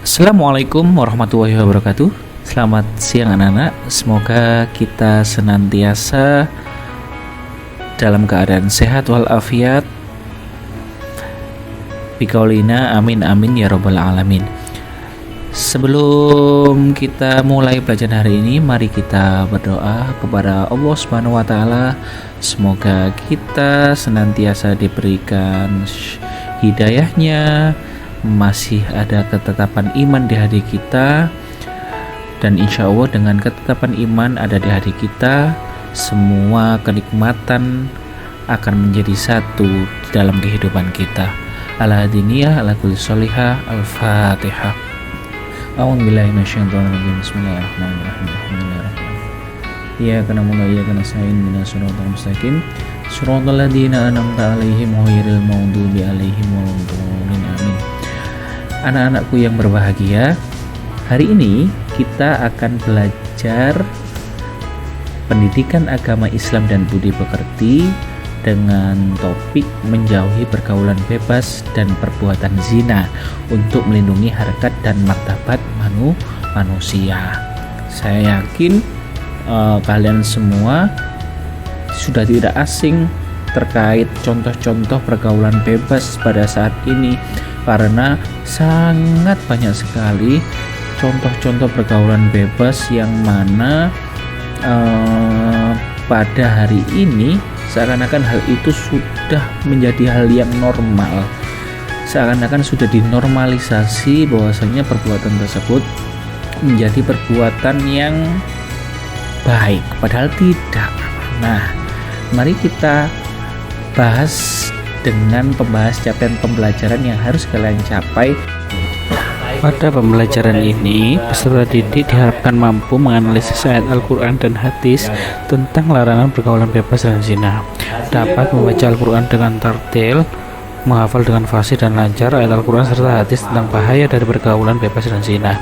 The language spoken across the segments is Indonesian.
Assalamualaikum warahmatullahi wabarakatuh. Selamat siang anak-anak. Semoga kita senantiasa dalam keadaan sehat walafiat. Bikaulina amin amin ya robbal alamin. Sebelum kita mulai pelajaran hari ini, mari kita berdoa kepada Allah Subhanahu wa taala. Semoga kita senantiasa diberikan hidayahnya, masih ada ketetapan iman di hati kita, dan insya Allah dengan ketetapan iman ada di hati kita, semua kenikmatan akan menjadi satu di dalam kehidupan kita. Al-hadiniyah ala kulli sholihah. Al-Fatihah. A'udzubillahi minasyaitonir rajim. Bismillahirrahmanirrahim. Alhamdulillahirabbil iyyaka na'budu wa iyyaka nasta'in ihdinas siratal mustaqim siratal ladzina an'amta 'alaihim ghairil maghdubi 'alaihim waladdallin. Amin. Anak-anakku yang berbahagia, hari ini kita akan belajar pendidikan agama Islam dan budi pekerti dengan topik menjauhi pergaulan bebas dan perbuatan zina untuk melindungi harkat dan martabat manusia. Saya yakin kalian semua sudah tidak asing terkait contoh-contoh pergaulan bebas pada saat ini, karena sangat banyak sekali contoh-contoh pergaulan bebas yang mana pada hari ini seakan-akan hal itu sudah menjadi hal yang normal, seakan-akan sudah dinormalisasi bahwasanya perbuatan tersebut menjadi perbuatan yang baik, padahal tidak. Nah, mari kita bahas dengan pembahas capaian pembelajaran yang harus kalian capai. Pada pembelajaran ini, peserta didik diharapkan mampu menganalisis ayat Al-Quran dan hadis tentang larangan pergaulan bebas dan zina, dapat membaca Al-Quran dengan tartil, menghafal dengan fasih dan lancar ayat Al-Quran serta hadis tentang bahaya dari pergaulan bebas dan zina,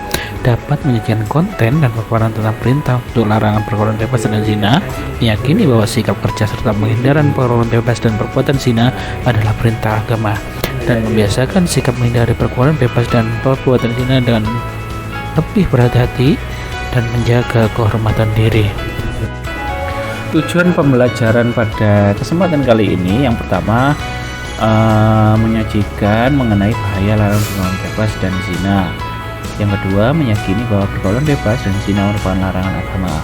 dapat menyajikan konten dan paparan tentang perintah untuk larangan pergaulan bebas dan zina, meyakini bahwa sikap kerja serta penghindaran pergaulan bebas dan perbuatan zina adalah perintah agama, dan membiasakan sikap menghindari pergaulan bebas dan perbuatan zina dengan lebih berhati-hati dan menjaga kehormatan diri. Tujuan pembelajaran pada kesempatan kali ini yang pertama menyajikan mengenai bahaya larangan pergaulan bebas dan zina. Yang kedua, meyakini bahwa pergaulan bebas dan zina merupakan larangan agama.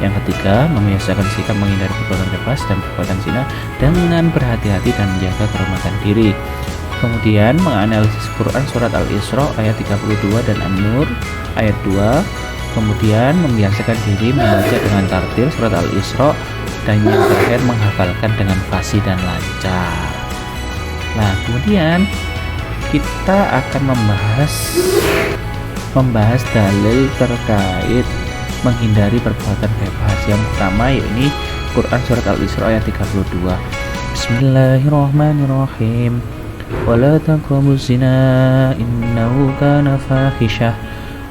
Yang ketiga, membiasakan sikap menghindari pergaulan bebas dan perbuatan zina dengan berhati-hati dan menjaga kehormatan diri. Kemudian menganalisis Quran surat Al-Isra ayat 32 dan An-Nur ayat 2. Kemudian membiasakan diri membaca dengan tartil surat Al-Isra, dan yang terakhir menghafalkan dengan fasih dan lancar. Nah, kemudian kita akan membahas dalil terkait menghindari perbuatan bebas. Yang pertama yakni Quran surat Al-Isra ayat 32. Bismillahirrahmanirrahim. Wala taqrabuz zina innahu kana fahisyah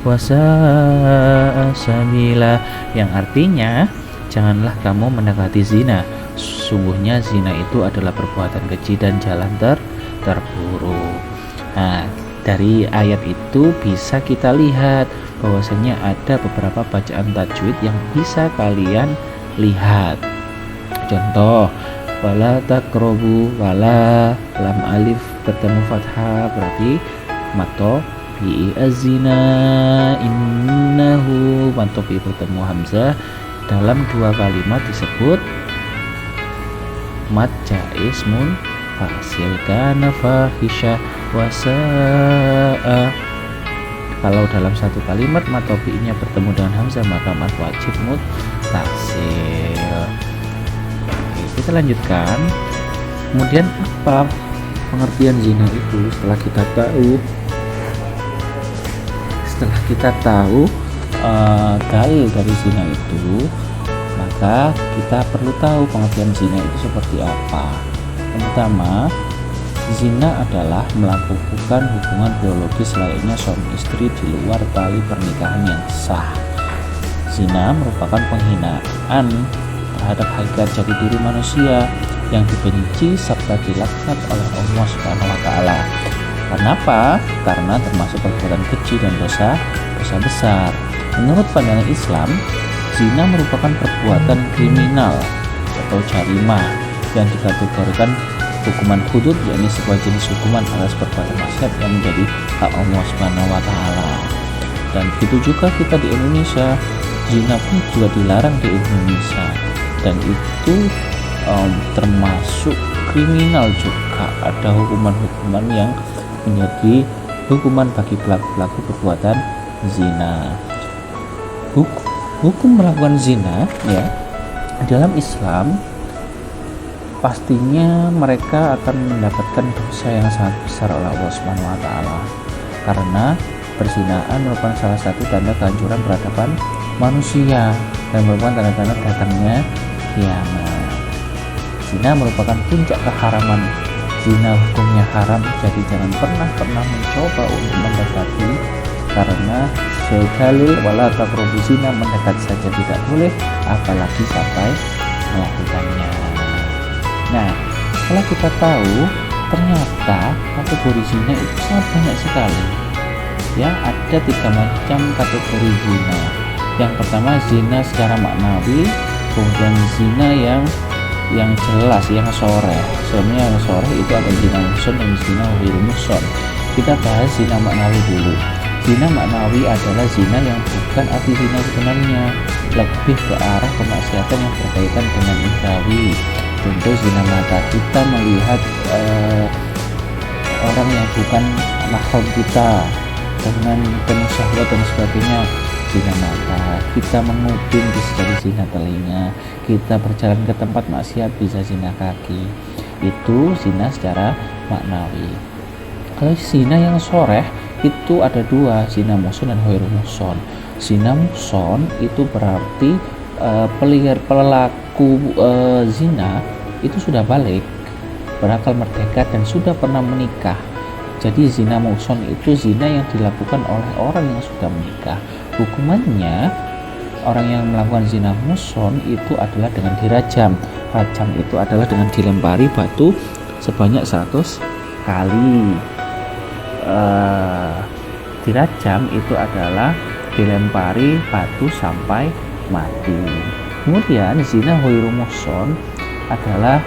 wa sa'a sabila, yang artinya janganlah kamu mendekati zina, sesungguhnya zina itu adalah perbuatan keji dan jalan terburuk. Nah, dari ayat itu bisa kita lihat bahwasanya ada beberapa bacaan tajwid yang bisa kalian lihat. Contoh, wala taqrabu, wala lam alif bertemu fathah berarti mato bi azina, innahu mato bi bertemu hamzah. Dalam dua kalimat disebut mad jaiz munfasil kana fahisyah wa sa'a. Kalau dalam satu kalimat mad tobi'nya bertemu dengan hamzah maka mad wajib muttasil. Kita lanjutkan. Kemudian apa pengertian zina itu? Setelah kita tahu dalil dari zina itu, maka kita perlu tahu pengertian zina itu seperti apa. Yang pertama, zina adalah melakukan hubungan biologis layaknya suami istri di luar tali pernikahan yang sah. Zina merupakan penghinaan terhadap hakikat jati diri manusia yang dibenci serta dilaknat oleh Allah Subhanahu wa taala. Kenapa? Karena termasuk perbuatan keji dan dosa besar. Menurut pandangan Islam, zina merupakan perbuatan kriminal atau jarimah yang dikategorikan hukuman hudud, yakni sebuah jenis hukuman atas perbuatan maksiat yang menjadi hak Allah Subhanahu wa taala. Dan begitu juga kita di Indonesia, zina pun juga dilarang di Indonesia, dan itu termasuk kriminal juga. Ada hukuman-hukuman yang menjadi hukuman bagi pelaku-pelaku perbuatan zina. Hukum melakukan zina ya dalam Islam, pastinya mereka akan mendapatkan dosa yang sangat besar oleh Allah Subhanahu wa taala, karena perzinahan merupakan salah satu tanda kehancuran peradaban manusia dan merupakan tanda-tanda datangnya kiamat. Zina merupakan puncak keharaman. Zina hukumnya haram, jadi jangan pernah mencoba untuk mendekati, karena dalil wala taqrabu zina, mendekat saja tidak boleh, apalagi sampai melakukannya. Nah, setelah kita tahu ternyata kategori zina itu sangat banyak sekali. Ya, ada 3 macam kategori zina. Yang pertama zina secara maknawi, kemudian zina yang jelas, yang soreh. Sebenarnya yang soreh itu ada zina muhson dan zina ghairu muhson. Kita bahas zina maknawi dulu. Zina maknawi adalah zina yang bukan arti zina sebenarnya, lebih ke arah kemaksiatan yang berkaitan dengan indrawi. Contoh zina mata, kita melihat orang yang bukan mahram kita dengan penuh syahwat dan sebagainya, zina mata. Kita menguping, bisa jadi zina telinga. Kita berjalan ke tempat maksiat, bisa zina kaki. Itu zina secara maknawi. Kalau zina yang soreh itu ada 2, zina muhson dan ghairu muhson. Zina muhson itu berarti pelaku zina itu sudah balik, berakal merdeka, dan sudah pernah menikah. Jadi zina muhson itu zina yang dilakukan oleh orang yang sudah menikah. Hukumannya, orang yang melakukan zina muhson itu adalah dengan dirajam. Rajam itu adalah dengan dilempari batu sebanyak 100 kali. Dirajam itu adalah dilempari batu sampai mati. Kemudian zina ghairu muhson adalah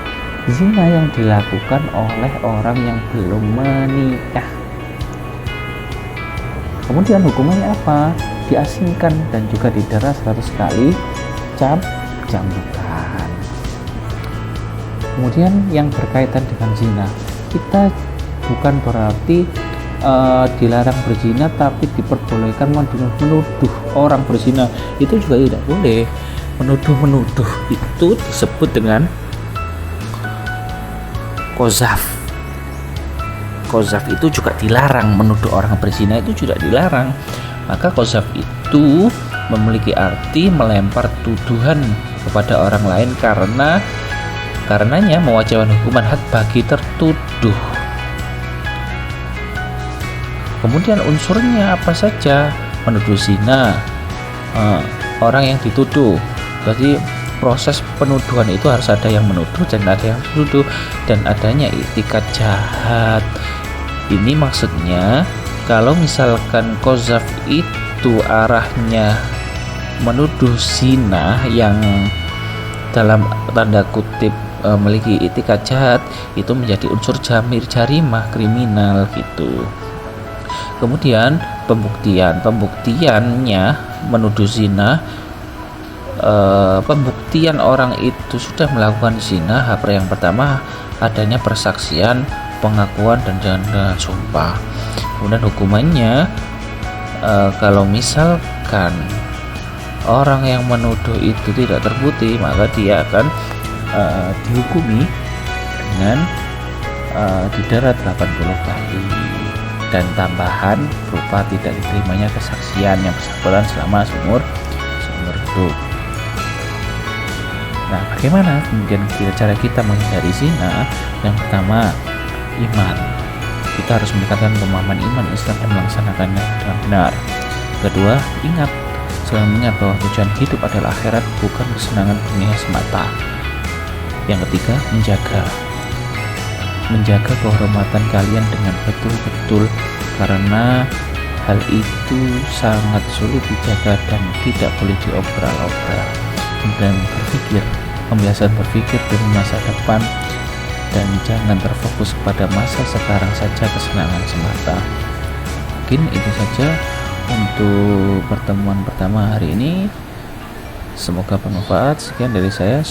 zina yang dilakukan oleh orang yang belum menikah. Kemudian hukumannya apa? Diasingkan dan juga didera 100 kali cambukan. Kemudian yang berkaitan dengan zina, kita bukan berarti dilarang berzina tapi diperbolehkan menuduh orang berzina. Itu juga tidak boleh. Menuduh itu disebut dengan qazaf. Qazaf itu juga dilarang, menuduh orang berzina itu juga dilarang. Maka qazaf itu memiliki arti melempar tuduhan kepada orang lain karenanya mewajibkan hukuman had bagi tertuduh. Kemudian unsurnya apa saja? Menuduh zina, orang yang dituduh. Jadi proses penuduhan itu harus ada yang menuduh dan ada yang dituduh, dan adanya i'tikad jahat. Ini maksudnya kalau misalkan qazaf itu arahnya menuduh zina yang dalam tanda kutip memiliki i'tikad jahat, itu menjadi unsur jarimah kriminal gitu. Kemudian pembuktiannya menuduh zina, pembuktian orang itu sudah melakukan zina, yang pertama adanya persaksian, pengakuan, dan dengan sumpah. Kemudian hukumannya, kalau misalkan orang yang menuduh itu tidak terbukti, maka dia akan dihukumi dengan didera 80 kali, dan tambahan berupa tidak diterimanya kesaksian yang bersangkutan selama seumur hidup. Nah, bagaimana kemudian cara kita menghindari zina? Yang pertama, iman. Kita harus meningkatkan pemahaman iman Islam dan melaksanakannya dengan benar. Kedua, ingat, selalu mengingat bahwa tujuan hidup adalah akhirat, bukan kesenangan dunia semata. Yang ketiga, menjaga menjaga kehormatan kalian dengan betul-betul, karena hal itu sangat sulit dijaga dan tidak boleh diobral-obral. Dan kebiasaan berpikir demi masa depan, dan jangan terfokus pada masa sekarang saja kesenangan semata. Mungkin itu saja untuk pertemuan pertama hari ini, semoga bermanfaat. Sekian dari saya.